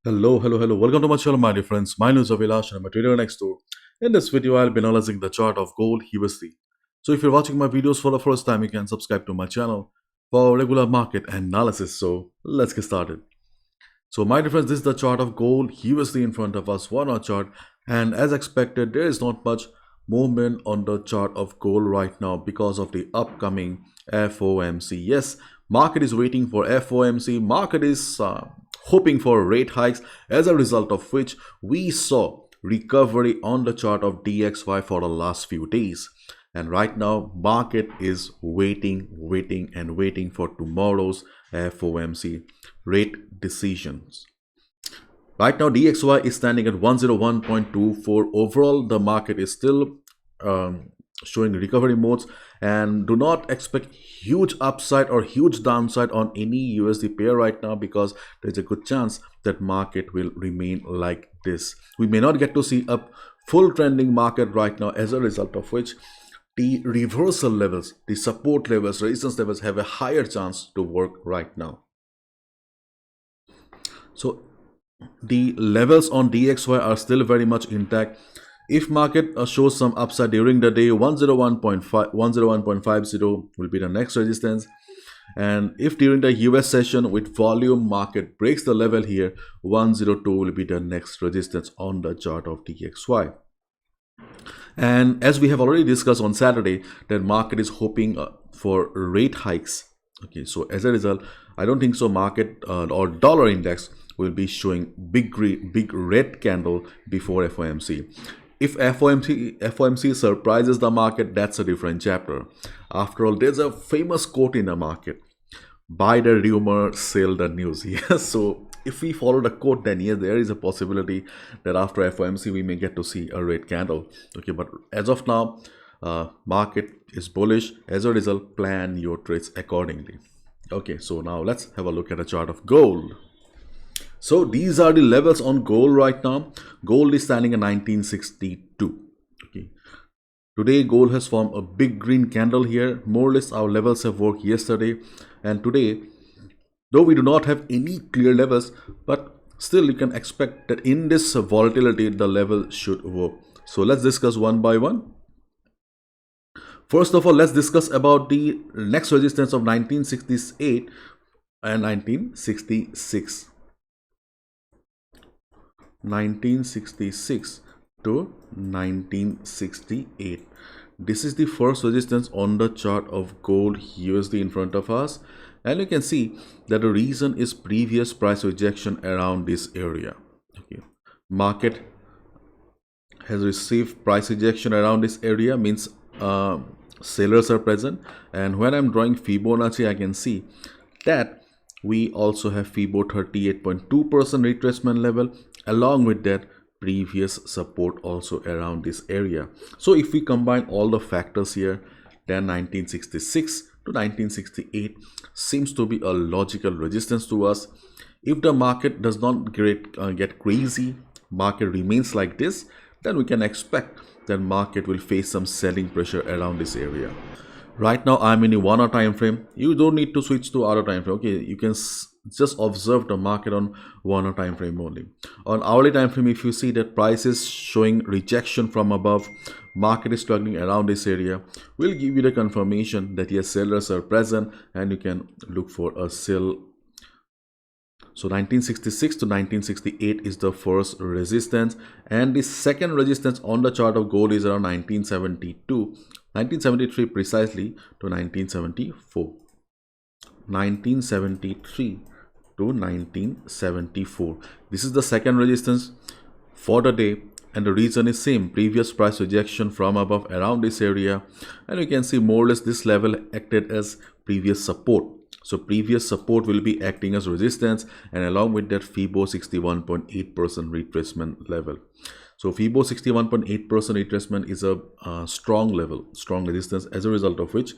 Hello. Welcome to my channel, my dear friends. My name is Avilash and I'm a trader next door. In this video, I'll be analyzing the chart of gold USD. So if you're watching my videos for the first time, you can subscribe to my channel for regular market analysis. So let's get started. So my dear friends, this is the chart of gold USD in front of us, 1 hour chart. And as expected, there is not much movement on the chart of gold right now because of the upcoming FOMC. Yes, market is waiting for FOMC. Market is hoping for rate hikes, as a result of which we saw recovery on the chart of DXY for the last few days. And right now market is waiting for tomorrow's FOMC rate decisions. Right now DXY is standing at 101.24. Overall the market is still showing recovery modes, and do not expect huge upside or huge downside on any USD pair right now, because there's a good chance that market will remain like this. We may not get to see a full trending market right now, as a result of which the reversal levels, the support levels, resistance levels have a higher chance to work right now. So the levels on DXY are still very much intact. If market shows some upside during the day, 101.50 will be the next resistance. And if during the US session with volume market breaks the level here, 102 will be the next resistance on the chart of DXY. And as we have already discussed on Saturday, that market is hoping for rate hikes. Okay, so as a result, I don't think so market or dollar index will be showing big red candle before FOMC. If FOMC surprises the market, that's a different chapter. After all, there's a famous quote in the market: buy the rumor, sell the news. Yes, so if we follow the quote, then yes, there is a possibility that after FOMC we may get to see a red candle. Okay, but as of now, market is bullish. As a result, plan your trades accordingly. Okay, so now let's have a look at a chart of gold. So these are the levels on gold right now. Gold is standing at 1962. Okay. Today gold has formed a big green candle here. More or less our levels have worked yesterday and today. Though we do not have any clear levels, but still you can expect that in this volatility the level should work. So let's discuss one by one. First of all, let's discuss about the next resistance of 1968 and 1966. 1966 to 1968. This is the first resistance on the chart of gold USD in front of us, and you can see that the reason is previous price rejection around this area. Okay, market has received price rejection around this area, means sellers are present. And when I'm drawing Fibonacci, I can see that we also have Fibo 38.2% retracement level. Along with that, previous support also around this area. So if we combine all the factors here, then 1966 to 1968 seems to be a logical resistance to us. If the market does not get crazy, market remains like this, then we can expect that market will face some selling pressure around this area. Right now I'm in a 1 hour time frame. You don't need to switch to other time frame. Okay, you can just observe the market on 1 hour time frame only. On hourly time frame, if you see that price is showing rejection from above, market is struggling around this area, will give you the confirmation that yes, sellers are present and you can look for a sell. So 1966 to 1968 is the first resistance, and the second resistance on the chart of gold is around 1972, 1973 precisely to 1974. 1973 to 1974. This is the second resistance for the day, and the reason is same: previous price rejection from above around this area, and you can see more or less this level acted as previous support. So previous support will be acting as resistance, and along with that Fibo 61.8% retracement level. So Fibo 61.8% retracement is a strong level, strong resistance, as a result of which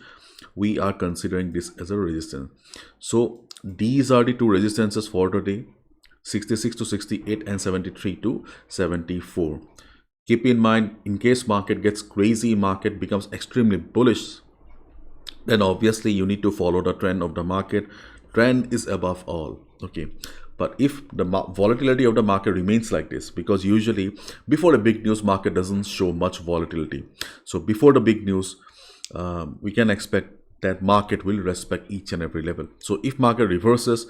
we are considering this as a resistance. So these are the two resistances for today: 66 to 68 and 73 to 74. Keep in mind, in case market gets crazy, market becomes extremely bullish, then obviously you need to follow the trend of the market. Trend is above all. Okay, But if the volatility of the market remains like this, because usually before the big news, market doesn't show much volatility. So before the big news, we can expect that market will respect each and every level. So if market reverses,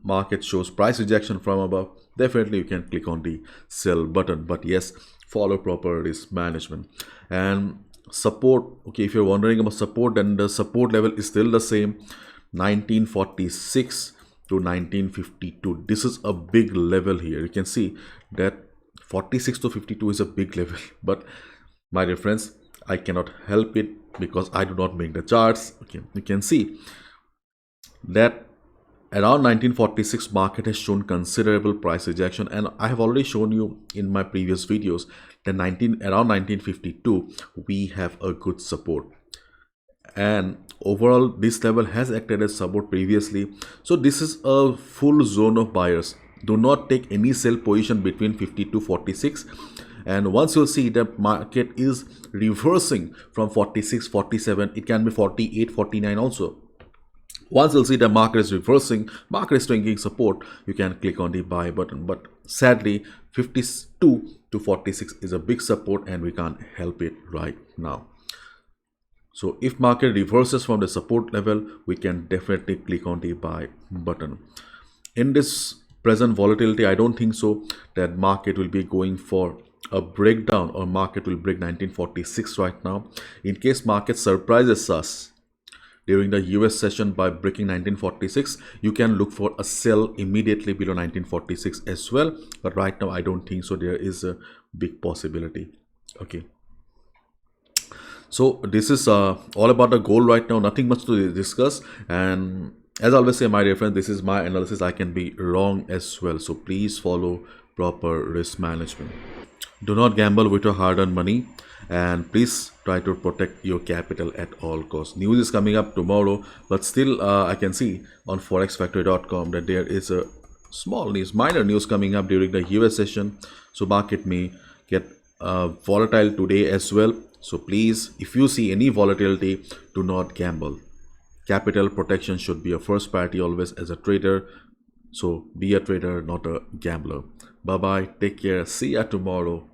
market shows price rejection from above, definitely you can click on the sell button. But yes, follow proper risk management. And support, okay, if you're wondering about support, then the support level is still the same, 1946 to 1952. This is a big level here. You can see that 46 to 52 is a big level, but my dear friends, I cannot help it because I do not make the charts. Okay, you can see that around 1946 market has shown considerable price rejection, and I have already shown you in my previous videos that around 1952 we have a good support, and overall this level has acted as support previously. So this is a full zone of buyers. Do not take any sell position between 50 to 46. And once you'll see the market is reversing from 46, 47, it can be 48, 49 also. Once you'll see the market is reversing, market is taking support, you can click on the buy button. But sadly, 52 to 46 is a big support and we can't help it right now. So if market reverses from the support level, we can definitely click on the buy button. In this present volatility, I don't think so that market will be going for a breakdown or market will break 1946 right now. In case market surprises us during the US session by breaking 1946, you can look for a sell immediately below 1946 as well. But right now, I don't think so. There is a big possibility. Okay. So this is all about the goal right now. Nothing much to discuss. And as I always say, my dear friend, this is my analysis. I can be wrong as well. So please follow proper risk management. Do not gamble with your hard-earned money, and please try to protect your capital at all costs. News is coming up tomorrow, but still I can see on forexfactory.com that there is a small news, minor news coming up during the US session. So market may get volatile today as well. So please, if you see any volatility, do not gamble. Capital protection should be your first priority always as a trader. So be a trader, not a gambler. Bye bye. Take care. See ya tomorrow.